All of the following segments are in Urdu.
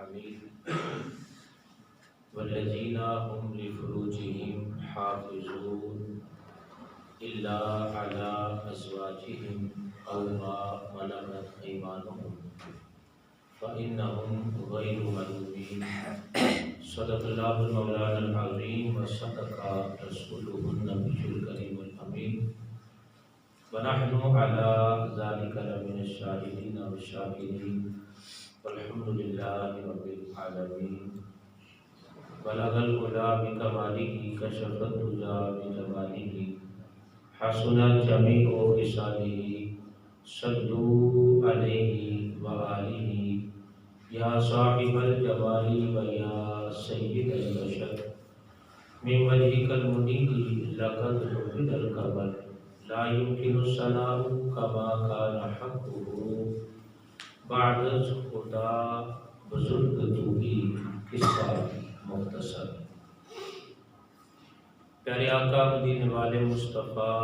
حميد والذين هم لفروجهم حافظون إلا على أزواجهم أو ما ملكت أيمانهم فإنهم غير ملومين. صدق الله المولانا العظيم وصدق رسوله النبي الكريم الأمين ونحن على ذلك لمن الشاهدين والشاكرين والحمد لله رب العالمين. بلغ العلا بكماله كشف الدجى بجماله حسنت جميع خصاله صلوا عليه وآله یا صاحب الجمال و یا سید البشر من وجهك المنیر لقد حفظ القمر لا يمكن الثناء كما كان حقه بعد خدا بزرگ تو ہی قصہ مختصر. پیارے آقا مدینے والے مصطفیٰ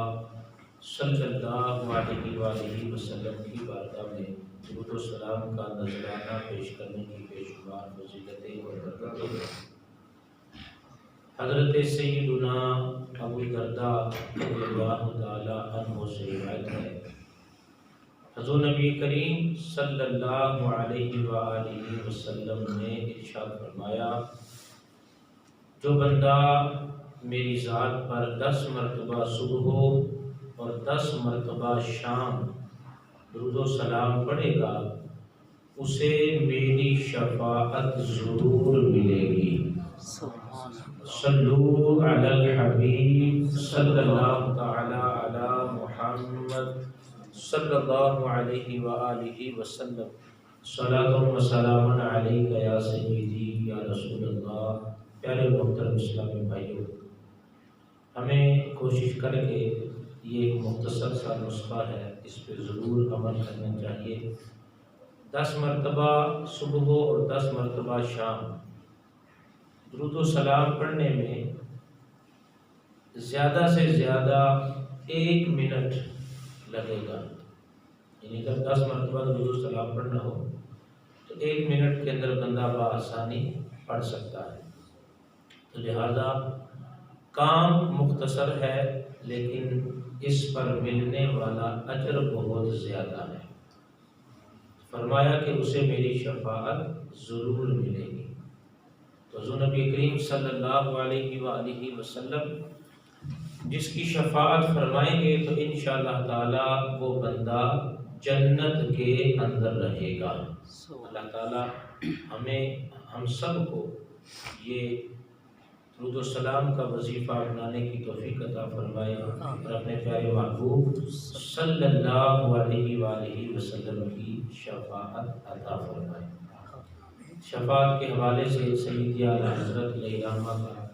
صلی اللہ علیہ وآلہ وسلم کی بارگاہ میں درود و سلام کا نذرانہ پیش کرنے کی بے شمار فضیلتیں اور برکتیں حضرت سیدنا ابو الدرداء رضی اللہ تعالی عنہ سے روایت ہے. حضور نبی کریم صلی اللہ علیہ وآلہ وسلم نے ارشاد فرمایا، جو بندہ میری ذات پر 10 مرتبہ صبح اور 10 مرتبہ شام درود و سلام پڑھے گا اسے میری شفاعت ضرور ملے گی. صلو علی الحبیب صلی اللہ تعالی علی محمد صلی اللہ علیہ وآلہ وسلم. صلاۃ و سلام علیک یا سیدی یا رسول اللہ. پیارے محترم اسلامی بھائیوں، ہمیں کوشش کر کے یہ ایک مختصر سا نسخہ ہے، اس پہ ضرور عمل کرنا چاہیے. 10 مرتبہ صبح اور 10 مرتبہ شام درود و سلام پڑھنے میں زیادہ سے زیادہ 1 منٹ لگے گا. یعنی اگر 10 مرتبہ درود و سلام پڑھنا ہو تو 1 منٹ کے اندر بندہ بآسانی پڑھ سکتا ہے. تو لہذا کام مختصر ہے لیکن اس پر ملنے والا اجر بہت زیادہ ہے. فرمایا کہ اسے میری شفاعت ضرور ملے گی. تو حضور نبی کریم صلی اللہ علیہ وآلہ وسلم جس کی شفاعت فرمائیں گے تو انشاءاللہ تعالی وہ بندہ جنت کے اندر رہے گا. اللہ تعالی ہم سب کو یہ درود و سلام کا وظیفہ اپنانے کی توفیق عطا فرمائے اور اپنے پیارے محبوب صلی اللہ علیہ وآلہ وسلم کی شفاعت عطا فرمائے. شفاعت کے حوالے سے سیدی اعلیٰ حضرت علیہ رحمہ کا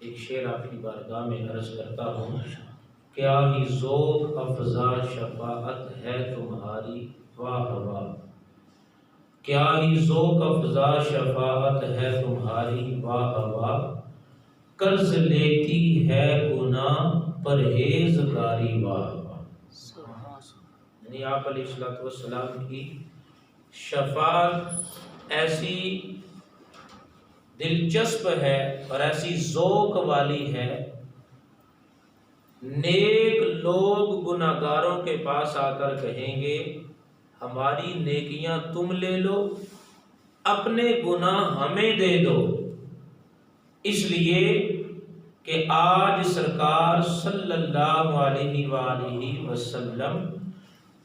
ایک شعر آپ کی بارگاہ میں عرض کرتا ہوں. کیا ہی ذوق افزا شفاعت ہے تمہاری واہ واہ، کیا ہی ذوق افزا شفاعت ہے تمہاری واہ واہ، قرض لیتی ہے گناہ پرہیزگاری واہ واہ. یعنی آپ علیہ السلام کی شفاعت ایسی دلچسپ ہے اور ایسی ذوق والی ہے. نیک لوگ گناہگاروں کے پاس آ کر کہیں گے ہماری نیکیاں تم لے لو، اپنے گناہ ہمیں دے دو. اس لیے کہ آج سرکار صلی اللہ علیہ وآلہ وسلم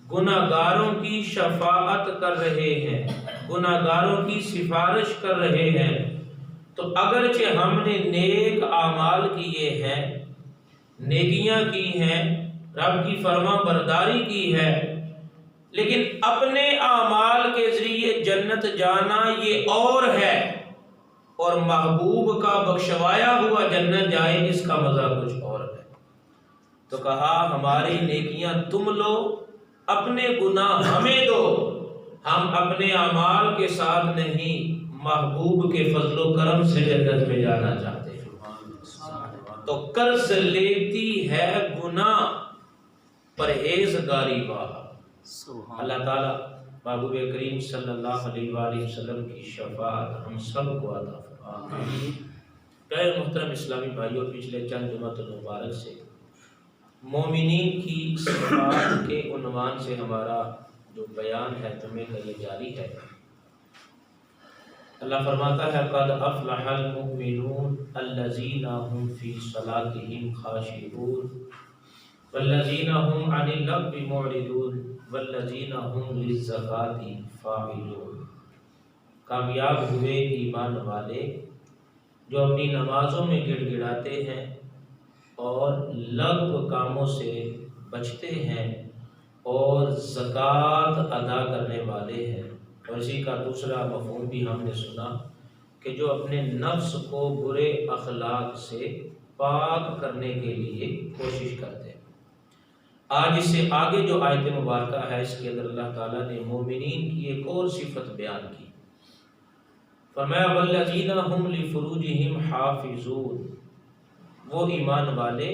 گناہگاروں کی شفاعت کر رہے ہیں، گناہگاروں کی سفارش کر رہے ہیں. تو اگرچہ ہم نے نیک اعمال کیے ہیں، نیکیاں کی ہیں، رب کی فرما برداری کی ہے، لیکن اپنے اعمال کے ذریعے جنت جانا یہ اور ہے، اور محبوب کا بخشوایا ہوا جنت جائے اس کا مزہ کچھ اور ہے. تو کہا ہماری نیکیاں تم لو، اپنے گناہ ہمیں دو، ہم اپنے اعمال کے ساتھ نہیں محبوب کے فضل و کرم سے جنت میں جانا چاہتے ہیں. تو قرض لیتی ہے گناہ پرہیزگاری واہ. اللہ تعالیٰ محبوب کریم صلی اللہ علیہ وآلہ وسلم کی شفاعت ہم سب کو عطا فرمائے۔ غیر محترم اسلامی بھائیوں، پچھلے چند جمعۃ المبارک سے مومنین کی صفات کے عنوان سے ہمارا جو بیان ہے جمعے کا یہ جاری ہے۔ اللہ فرماتا ہے قد افلح المؤمنون الذین هم فی صلاتهم خاشعون والذین هم عن اللغو معرضون والذین هم للزکاة فاعلون۔ کامیاب ہوئے ایمان والے جو اپنی نمازوں میں گڑ گڑاتے ہیں اور لغو کاموں سے بچتے ہیں اور زکوٰۃ ادا کرنے والے ہیں۔ اور اسی کا دوسرا مفہوم بھی ہم نے سنا کہ جو اپنے نفس کو برے اخلاق سے پاک کرنے کے لیے کوشش کرتے ہیں۔ آج اس سے آگے جو آیت مبارکہ ہے اس کے اندر اللہ تعالیٰ نے مومنین کی ایک اور صفت بیان کی۔ فرمایا والذین هم لفروجہم حافظون، وہ ایمان والے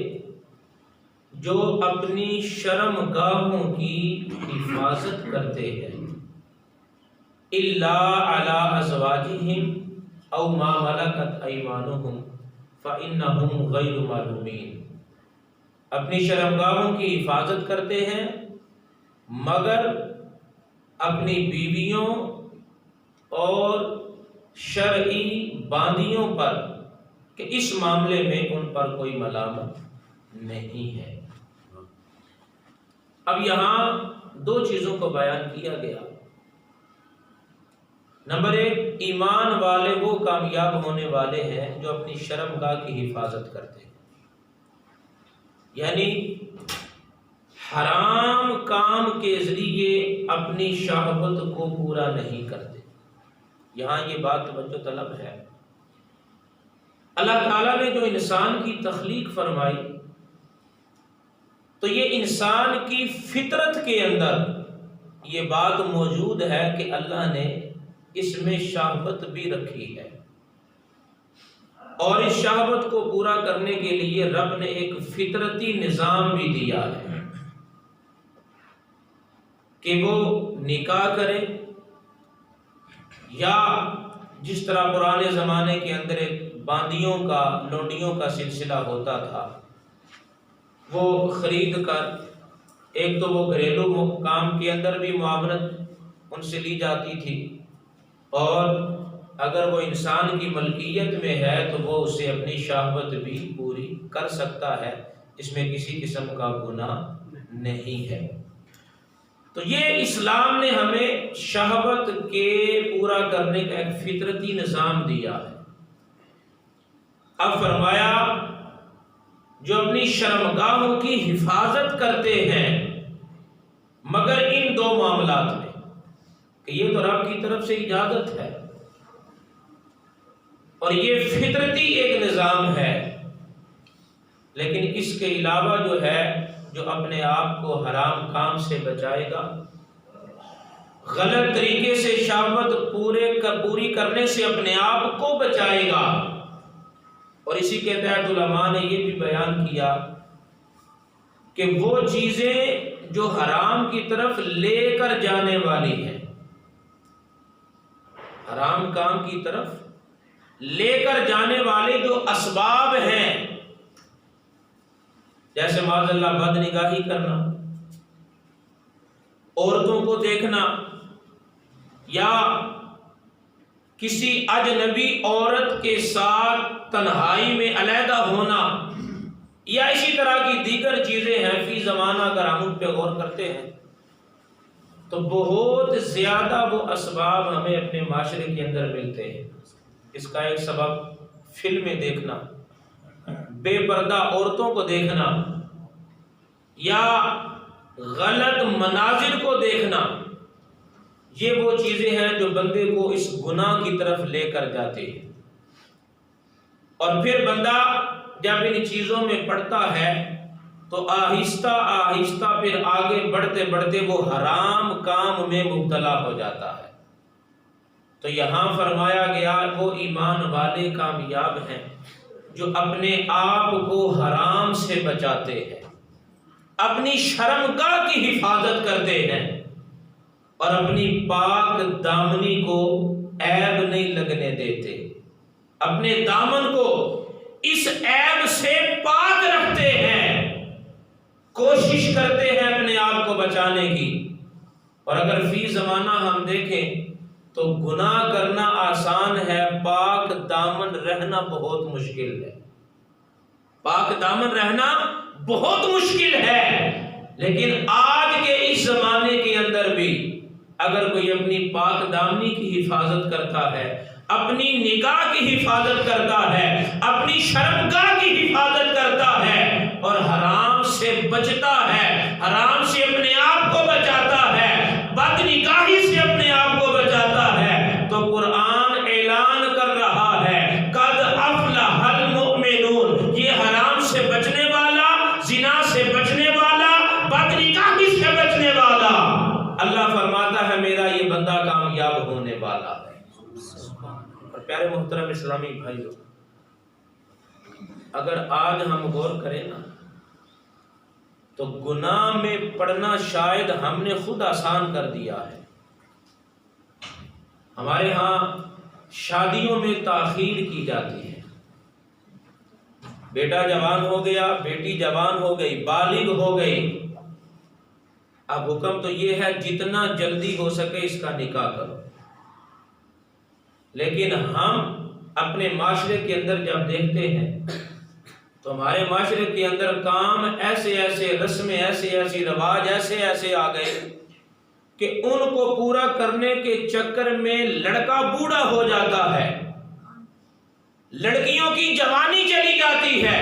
جو اپنی شرم گاہوں کی حفاظت کرتے ہیں، الا علی ازواجہم او ما ملکت ایمانہم فانہم غیر ملومین، اپنی شرمگاہوں کی حفاظت کرتے ہیں مگر اپنی بیویوں اور شرعی باندیوں پر کہ اس معاملے میں ان پر کوئی ملامت نہیں ہے۔ اب یہاں دو چیزوں کو بیان کیا گیا۔ نمبر ایک، ایمان والے وہ کامیاب ہونے والے ہیں جو اپنی شرمگاہ کی حفاظت کرتے ہیں، یعنی حرام کام کے ذریعے اپنی شہوت کو پورا نہیں کرتے۔ یہاں یہ بات توجہ طلب ہے، اللہ تعالیٰ نے جو انسان کی تخلیق فرمائی تو یہ انسان کی فطرت کے اندر یہ بات موجود ہے کہ اللہ نے اس میں شہوت بھی رکھی ہے، اور اس شہوت کو پورا کرنے کے لیے رب نے ایک فطرتی نظام بھی دیا ہے کہ وہ نکاح کرے، یا جس طرح پرانے زمانے کے اندر ایک باندیوں کا لونڈیوں کا سلسلہ ہوتا تھا، وہ خرید کر ایک تو وہ گھریلو کام کے اندر بھی معاونت ان سے لی جاتی تھی، اور اگر وہ انسان کی ملکیت میں ہے تو وہ اسے اپنی شہوت بھی پوری کر سکتا ہے، اس میں کسی قسم کا گناہ نہیں ہے۔ تو یہ اسلام نے ہمیں شہوت کے پورا کرنے کا ایک فطرتی نظام دیا ہے۔ اب فرمایا جو اپنی شرمگاہوں کی حفاظت کرتے ہیں مگر ان دو معاملات میں، کہ یہ تو رب کی طرف سے اجازت ہے اور یہ فطرتی ایک نظام ہے، لیکن اس کے علاوہ جو ہے جو اپنے آپ کو حرام کام سے بچائے گا، غلط طریقے سے شہوت پوری کرنے سے اپنے آپ کو بچائے گا، اور اسی کے تحت علماء نے یہ بھی بیان کیا کہ وہ چیزیں جو حرام کی طرف لے کر جانے والی ہیں، حرام کام کی طرف لے کر جانے والے جو اسباب ہیں، جیسے معاذ اللہ بد نگاہی کرنا، عورتوں کو دیکھنا، یا کسی اجنبی عورت کے ساتھ تنہائی میں علیحدہ ہونا، یا اسی طرح کی دیگر چیزیں ہیں، فی زمانہ اگر ہم ان پہ غور کرتے ہیں تو بہت زیادہ وہ اسباب ہمیں اپنے معاشرے کے اندر ملتے ہیں۔ اس کا ایک سبب فلمیں دیکھنا، بے پردہ عورتوں کو دیکھنا، یا غلط مناظر کو دیکھنا، یہ وہ چیزیں ہیں جو بندے کو اس گناہ کی طرف لے کر جاتے ہیں۔ اور پھر بندہ جب ان چیزوں میں پڑتا ہے تو آہستہ آہستہ پھر آگے بڑھتے بڑھتے وہ حرام کام میں مبتلا ہو جاتا ہے۔ تو یہاں فرمایا گیا وہ ایمان والے کامیاب ہیں جو اپنے آپ کو حرام سے بچاتے ہیں، اپنی شرمگاہ کی حفاظت کرتے ہیں، اور اپنی پاک دامنی کو عیب نہیں لگنے دیتے، اپنے دامن کو اس عیب سے پاک رکھتے ہیں، کوشش کرتے ہیں اپنے آپ کو بچانے کی۔ اور اگر فی زمانہ ہم دیکھیں تو گناہ کرنا آسان ہے، پاک دامن رہنا بہت مشکل ہے، پاک دامن رہنا بہت مشکل ہے۔ لیکن آج کے اس زمانے کے اندر بھی اگر کوئی اپنی پاک دامنی کی حفاظت کرتا ہے، اپنی نگاہ کی حفاظت کرتا ہے، اپنی شرمگاہ کی حفاظت کرتا ہے اور حرام سے بچتا ہے، حرام سے اپنے آپ کو بچاتا ہے، بد نگاہی سے اپنے آپ کو بچاتا ہے، تو قرآن اعلان کر رہا ہے قد افلح المؤمنون، یہ حرام سے بچنے والا، زنا سے بچنے والا، بد نگاہی سے بچنے والا، اللہ فرماتا ہے میرا یہ بندہ کامیاب ہونے والا ہے۔ اور پیارے محترم اسلامی بھائیو، اگر آج ہم غور کریں نا تو گناہ میں پڑنا شاید ہم نے خود آسان کر دیا ہے۔ ہمارے ہاں شادیوں میں تاخیر کی جاتی ہے، بیٹا جوان ہو گیا، بیٹی جوان ہو گئی، بالغ ہو گئی، اب حکم تو یہ ہے جتنا جلدی ہو سکے اس کا نکاح کرو۔ لیکن ہم اپنے معاشرے کے اندر جب دیکھتے ہیں تو ہمارے معاشرے کے اندر کام ایسے ایسے، رسمیں ایسے ایسی، رواج ایسے ایسے آ گئے کہ ان کو پورا کرنے کے چکر میں لڑکا بوڑھا ہو جاتا ہے، لڑکیوں کی جوانی چلی جاتی ہے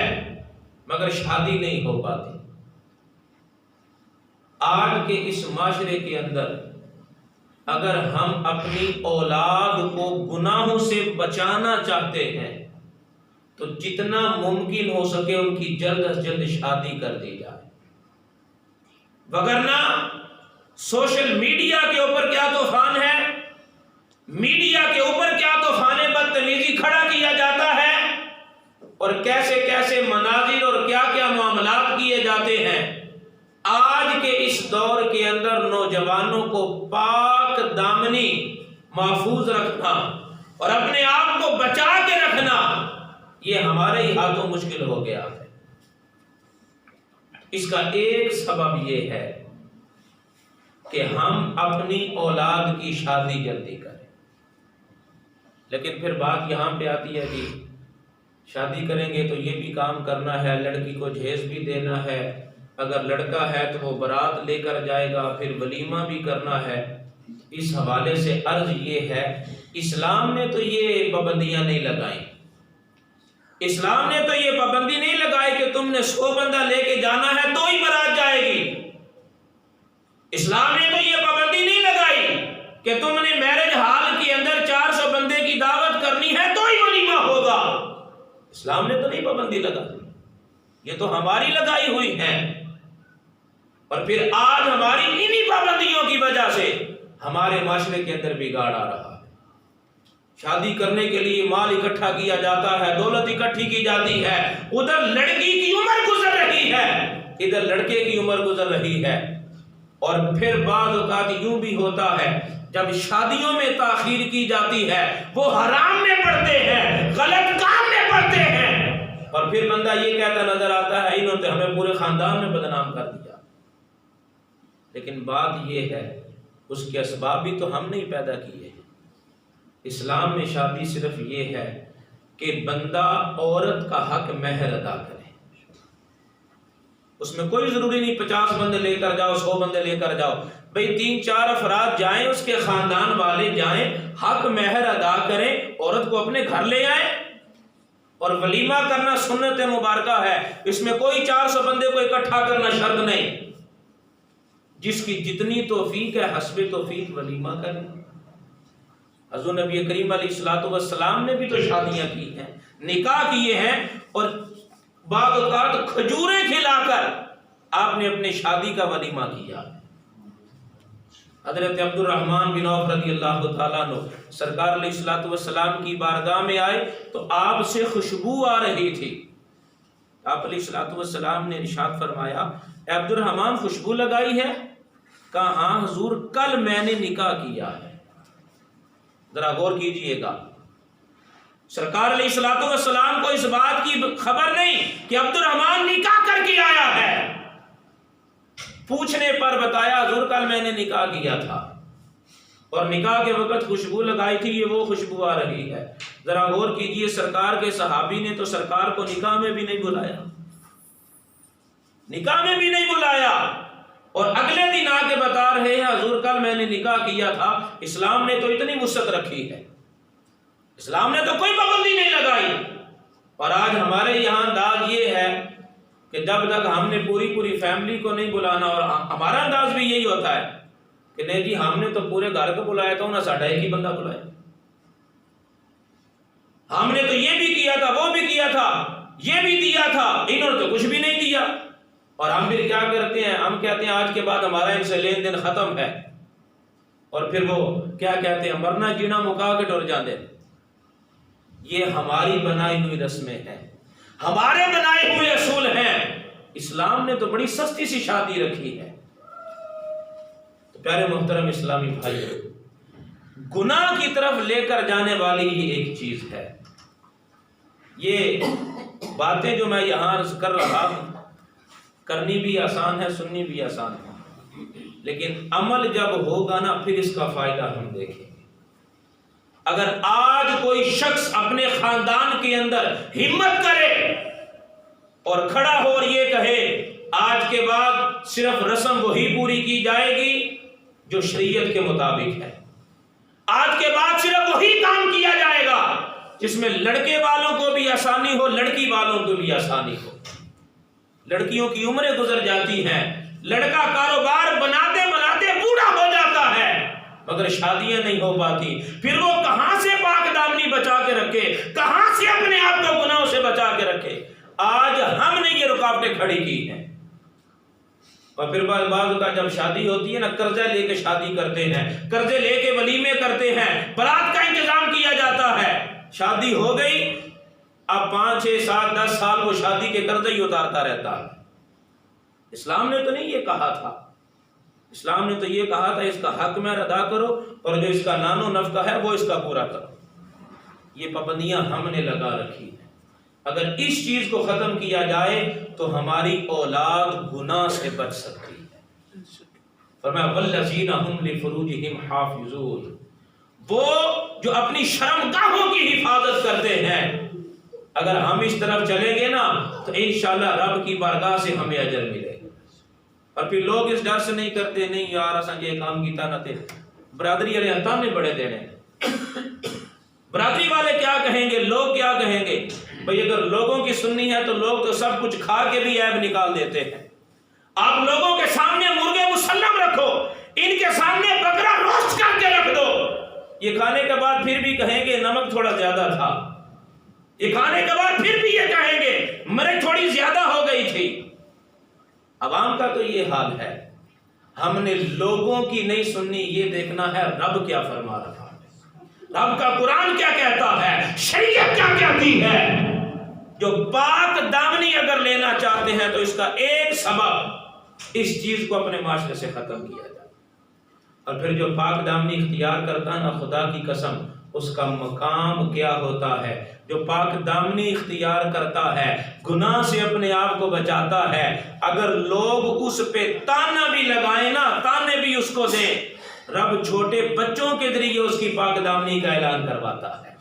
مگر شادی نہیں ہو پاتی۔ آج کے اس معاشرے کے اندر اگر ہم اپنی اولاد کو گناہوں سے بچانا چاہتے ہیں تو جتنا ممکن ہو سکے ان کی جلد از جلد شادی کر دی جائے، وگرنہ سوشل میڈیا کے اوپر کیا طوفان ہے، میڈیا کے اوپر کیا طوفان بدتمیزی کھڑا کیا جاتا ہے، اور کیسے کیسے مناظر اور کیا کیا معاملات کیے جاتے ہیں۔ آج کے اس دور کے اندر نوجوانوں کو پاک دامنی محفوظ رکھنا اور اپنے آپ کو بچا کے رکھنا یہ ہمارے ہی ہاتھوں مشکل ہو گیا ہے۔ اس کا ایک سبب یہ ہے کہ ہم اپنی اولاد کی شادی جلدی کریں، لیکن پھر بات یہاں پہ آتی ہے کہ شادی کریں گے تو یہ بھی کام کرنا ہے، لڑکی کو جہیز بھی دینا ہے، اگر لڑکا ہے تو وہ بارات لے کر جائے گا، پھر ولیمہ بھی کرنا ہے۔ اس حوالے سے عرض یہ ہے، اسلام نے تو یہ پابندیاں نہیں لگائیں، اسلام نے تو یہ پابندی نہیں لگائی کہ تم نے 100 بندہ لے کے جانا ہے تو ہی بارات جائے گی، اسلام نے تو یہ پابندی نہیں لگائی کہ تم نے میرج ہال کے اندر 400 بندے کی دعوت کرنی ہے تو ہی ولیمہ ہوگا، اسلام نے تو نہیں پابندی لگائی، یہ تو ہماری لگائی ہوئی ہے۔ اور پھر آج ہماری انہی پابندیوں کی وجہ سے ہمارے معاشرے کے اندر بگاڑ آ رہا ہے۔ شادی کرنے کے لیے مال اکٹھا کیا جاتا ہے، دولت اکٹھی کی جاتی ہے، ادھر لڑکی کی عمر گزر رہی ہے، ادھر لڑکے کی عمر گزر رہی ہے، اور پھر بعض اوقات یوں بھی ہوتا ہے جب شادیوں میں تاخیر کی جاتی ہے وہ حرام میں پڑتے ہیں، غلط کام میں پڑتے ہیں، اور پھر بندہ یہ کہتا نظر آتا ہے انہوں نے ہمیں پورے خاندان میں بدنام کر دیا۔ لیکن بات یہ ہے اس کے اسباب بھی تو ہم نے ہی پیدا کیے ہیں۔ اسلام میں شادی صرف یہ ہے کہ بندہ عورت کا حق مہر ادا کرے، اس میں کوئی ضروری نہیں 50 بندے لے کر جاؤ، 100 بندے لے کر جاؤ، بھئی 3-4 افراد جائیں، اس کے خاندان والے جائیں، حق مہر ادا کریں، عورت کو اپنے گھر لے آئیں، اور ولیمہ کرنا سنت مبارکہ ہے، اس میں کوئی 400 بندے کو اکٹھا کرنا شرط نہیں، جس کی جتنی توفیق ہے حسب توفیق ولیمہ کریں۔ حضور نبی کریم علیہ السلام نے بھی تو شادیاں کی ہیں، نکاح کیے ہیں، اور بعض اوقات کھجوریں کھلا کر آپ نے اپنے شادی کا ولیمہ کیا۔ حضرت عبد الرحمن بن عوف رضی اللہ تعالیٰ عنہ سرکار علیہ السلام کی بارگاہ میں آئے تو آپ سے خوشبو آ رہی تھی، آپ علیہ السلام نے ارشاد فرمایا اے عبد الرحمن خوشبو لگائی ہے؟ کہا ہاں حضور کل میں نے نکاح کیا ہے. ذرا غور کیجئے گا، سرکار علیہ الصلوۃ والسلام کو اس بات کی خبر نہیں کہ عبد الرحمن نکاح کر کے آیا ہے. پوچھنے پر بتایا حضور کل میں نے نکاح کیا تھا اور نکاح کے وقت خوشبو لگائی تھی، یہ وہ خوشبو آ رہی ہے. ذرا غور کیجئے، سرکار کے صحابی نے تو سرکار کو نکاح میں بھی نہیں بلایا، نکاح میں بھی نہیں بلایا، اور اگلے دن آ کے بتا رہے ہیں حضور کل میں نے نکاح کیا تھا. اسلام نے تو اتنی وسعت رکھی ہے، اسلام نے تو کوئی پابندی نہیں لگائی. اور آج ہمارے یہاں انداز یہ ہے کہ جب تک ہم نے پوری فیملی کو نہیں بلانا، اور ہمارا انداز بھی یہی ہوتا ہے کہ نہیں جی ہم نے تو پورے گھر کو بلایا تھا، نہ ساڈا ایک ہی بندہ بلایا، ہم نے تو یہ بھی کیا تھا، وہ بھی کیا تھا، یہ بھی دیا تھا، انہوں نے تو کچھ بھی نہیں دیا. اور ہم پھر کیا کرتے ہیں، ہم کہتے ہیں آج کے بعد ہمارا ان سے لین دین ختم ہے، اور پھر وہ کیا کہتے ہیں مرنا جینا مکا کے ٹر جاندے. یہ ہماری بنائی ہوئی رسمیں ہیں، ہمارے بنائے ہوئے اصول ہیں. اسلام نے تو بڑی سستی سی شادی رکھی ہے. تو پیارے محترم اسلامی بھائیو، گناہ کی طرف لے کر جانے والی یہ ایک چیز ہے. یہ باتیں جو میں یہاں عرض کر رہا ہوں کرنی بھی آسان ہے، سننی بھی آسان ہے، لیکن عمل جب ہوگا نا پھر اس کا فائدہ ہم دیکھیں گے. اگر آج کوئی شخص اپنے خاندان کے اندر ہمت کرے اور کھڑا ہو اور یہ کہے آج کے بعد صرف رسم وہی پوری کی جائے گی جو شریعت کے مطابق ہے، آج کے بعد صرف وہی کام کیا جائے گا جس میں لڑکے والوں کو بھی آسانی ہو، لڑکی والوں کو بھی آسانی ہو. لڑکیوں کی عمریں گزر جاتی ہیں، لڑکا کاروبار بناتے بناتے بوڑھا ہو جاتا ہے مگر شادیاں نہیں ہو پاتی. پھر وہ کہاں سے پاک دامنی بچا کے رکھے، کہاں سے اپنے آپ کو گناہوں سے بچا کے رکھے. آج ہم نے یہ رکاوٹیں کھڑی کی ہیں. اور پھر بعض کا جب شادی ہوتی ہے نا، قرضہ لے کے شادی کرتے ہیں، قرضے لے کے ولیمے کرتے ہیں، برات کا انتظام کیا جاتا ہے. شادی ہو گئی، اب 5 6 7 10 سال وہ شادی کے قرضے ہی اتارتا رہتا ہے. اسلام نے تو نہیں یہ کہا تھا، اسلام نے تو یہ کہا تھا اس کا حق میں ادا کرو اور جو اس کا نان و نفقہ ہے وہ اس کا پورا کرو. یہ پابندیاں ہم نے لگا رکھی ہیں. اگر اس چیز کو ختم کیا جائے تو ہماری اولاد گناہ سے بچ سکتی ہے. فرمایا والذین هم لفروجہم حافظون، وہ جو اپنی شرمگاہوں کی حفاظت کرتے ہیں. اگر ہم اس طرف چلیں گے نا تو انشاءاللہ رب کی بارگاہ سے ہمیں اجر ملے گا. اور پھر لوگ اس ڈر سے نہیں کرتے نہیں یار اساں یہ کام کیتا نہ تے برادری والے ہتھاں نے بڑے دینے، برادری والے کیا کہیں گے، لوگ کیا کہیں گے. بھئی اگر لوگوں کی سننی ہے تو لوگ تو سب کچھ کھا کے بھی عیب نکال دیتے ہیں. آپ لوگوں کے سامنے مرغے مسلم رکھو، ان کے سامنے بکرا روسٹ کر کے رکھ دو، یہ کھانے کے بعد پھر بھی کہیں گے نمک تھوڑا زیادہ تھا، یہ کھانے کے بعد پھر بھی یہ کہیں گے مرچ تھوڑی زیادہ ہو گئی تھی. عوام کا تو یہ حال ہے. ہم نے لوگوں کی نہیں سننی، یہ دیکھنا ہے رب کیا فرما رہا ہے، رب کا قرآن کیا کہتا ہے، شریعت کیا کہتی ہے. جو پاک دامنی اگر لینا چاہتے ہیں تو اس کا ایک سبب اس چیز کو اپنے معاشرے سے ختم کیا جائے. اور پھر جو پاک دامنی اختیار کرتا ہے نا، خدا کی قسم اس کا مقام کیا ہوتا ہے. جو پاک دامنی اختیار کرتا ہے، گناہ سے اپنے آپ کو بچاتا ہے، اگر لوگ اس پہ تانا بھی لگائیں نا، تانے بھی اس کو دیں، رب چھوٹے بچوں کے ذریعے اس کی پاک دامنی کا اعلان کرواتا ہے.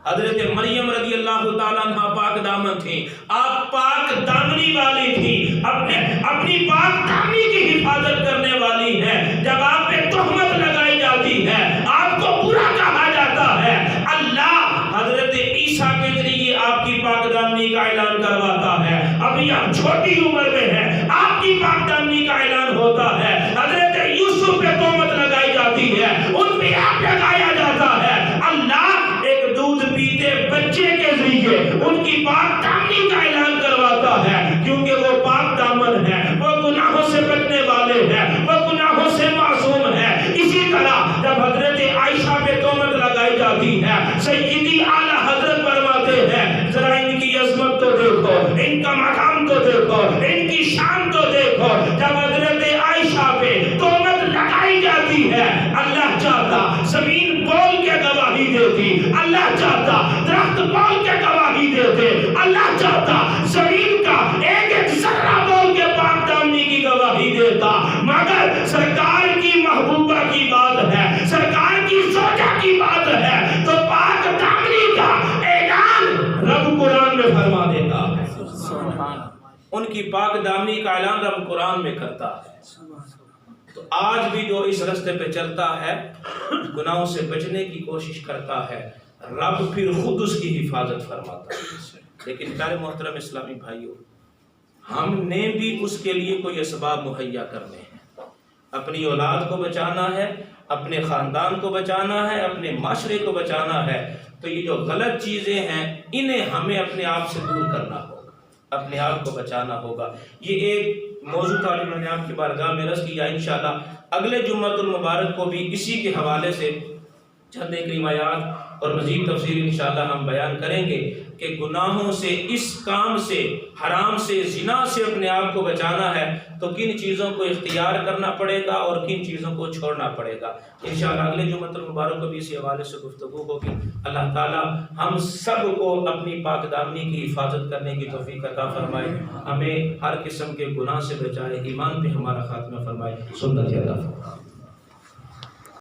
حضرت مریم رضی اللہ تعالیٰ عنہ پاک دامن تھیں، آپ پاک دامنی والی تھیں، اپنی پاک دامنی کی حفاظت کرنے والی ہیں. جب آپ پہ تہمت لگائی جاتی ہے، آپ کو برا کہا جاتا ہے، اللہ حضرت عیسیٰ کے ذریعے آپ کی پاک دامنی کا اعلان کرواتا ہے. ابھی آپ چھوٹی عمر میں ہیں، آپ کی پاک دامنی کا اعلان ہوتا ہے. حضرت یوسف پہ تہمت لگائی جاتی ہے، ان پہ آپ لگایا جاتا ہے. اللہ ایک دودھ پیتے بچے کے ذریعے ان کی پاک دامنی کا اعلان کرواتا ہے، کیونکہ وہ پاک دامن ہے، وہ گناہوں سے بچنے والے ہیں، وہ گناہوں سے معصوم ہے. اسی طرح جب حضرت عائشہ پہ تہمت لگائی جاتی ہے، سیدی اعلیٰ حضرت فرماتے ہیں ذرا ان کی عظمت تو دیکھو، ان کا مقام تو دیکھو، ان کی شان تو دیکھو. جب حضرت عائشہ پہ تہمت چاہتا زمین بول کے گواہی دیتی، اللہ چاہتا درخت بول کے گواہی دیتے، اللہ چاہتا زمین کا ایک ایک ذرہ بول کے پاک دامنی کی گواہی دیتا، مگر سرکار کی محبوبہ کی بات ہے، سرکار کی زوجہ کی بات ہے، تو پاک دامنی کا اعلان رب قرآن میں فرما دیتا ہے۔ ان کی پاک دامنی کا اعلان رب قرآن میں کرتا ہے۔ تو آج بھی جو اس رستے پہ چلتا ہے، گناہوں سے بچنے کی کوشش کرتا ہے، رب پھر خود اس کی حفاظت فرماتا ہے۔ لیکن پیارے محترم اسلامی بھائیوں، ہم نے بھی اس کے لیے کوئی اسباب مہیا کرنے ہیں۔ اپنی اولاد کو بچانا ہے، اپنے خاندان کو بچانا ہے، اپنے معاشرے کو بچانا ہے، تو یہ جو غلط چیزیں ہیں انہیں ہمیں اپنے آپ سے دور کرنا ہوگا، اپنے آپ کو بچانا ہوگا۔ یہ ایک موضوع تھا جو میں نے آپ کی بارگاہ میں عرض کیا، انشاءاللہ اگلے جمعۃ المبارک کو بھی اسی کے حوالے سے چند ایک روایات اور مزید تفسیر انشاءاللہ ہم بیان کریں گے کہ گناہوں سے، اس کام سے، حرام سے، زنا سے اپنے آپ کو بچانا ہے تو کن چیزوں کو اختیار کرنا پڑے گا اور کن چیزوں کو چھوڑنا پڑے گا۔ انشاءاللہ اگلے جمعۃ المبارک کو بھی اسی حوالے سے گفتگو ہوگی۔ اللہ تعالی ہم سب کو اپنی پاک دامنی کی حفاظت کرنے کی توفیق عطا فرمائے، ہمیں ہر قسم کے گناہ سے بچائے، ایمان پہ ہمارا خاتمہ فرمائے، سنت عطا فرمائے۔